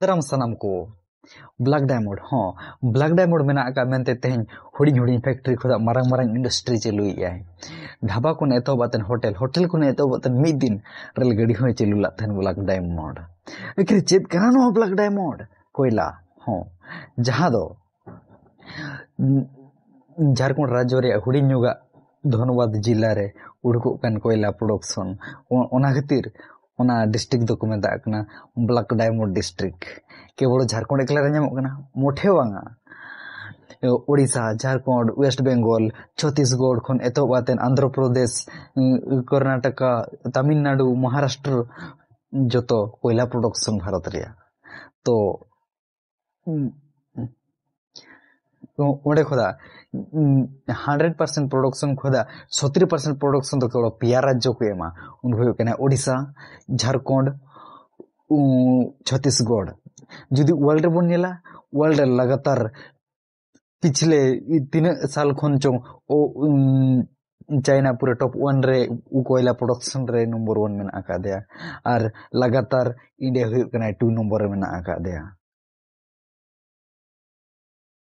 दाराम सनाम को black diamond हाँ black diamond मेना का मेनते तेहन हुडिंग हुडिंग फैक्ट्री खुदा मारंग मारंग इंडस्ट्री चलुई आय ढाबा को नेतो बातन होटल होटल को नेतो बातन मिद दिन रेल गाड़ी हो चलु लाथन ब्लैक डायमंड एखरे चेत कना नो ब्लैक डायमंड कोयला हाँ जहां दो झारखंड राज्य रे हुडिंग नुगा धनबाद जिला रे उड़को कान कोयला प्रोडक्शन ओना खातिर ओना डिस्ट्रिक्ट दो को मेता कना ब्लैक डायमंड डिस्ट्रिक्ट केवल झारखंड एकला रे नामो कना मोठे वांगा ओडिशा झारखंड वेस्ट बेंगल छत्तीसगढ़ खन एतो बातेन आंध्र प्रदेश कर्नाटक तमिलनाडु महाराष्ट्र जतो कोयला प्रोडक्शन भारत रे तो ओडे खोदा 100% प्रोडक्शन खोदा 70% प्रोडक्शन तो केवल पिया राज्य को एमा उनको कना ओडिशा झारखंड छत्तीसगढ़ जुदी वर्ल्ड बन नेला वर्ल्ड लगातार पिछले 3 साल खन चो चाइना पूरे टॉप 1 रे कोयला प्रोडक्शन रे नंबर 1 में आका दिया और लगातार इंडिया हुई कना 2 नंबर में आका दिया।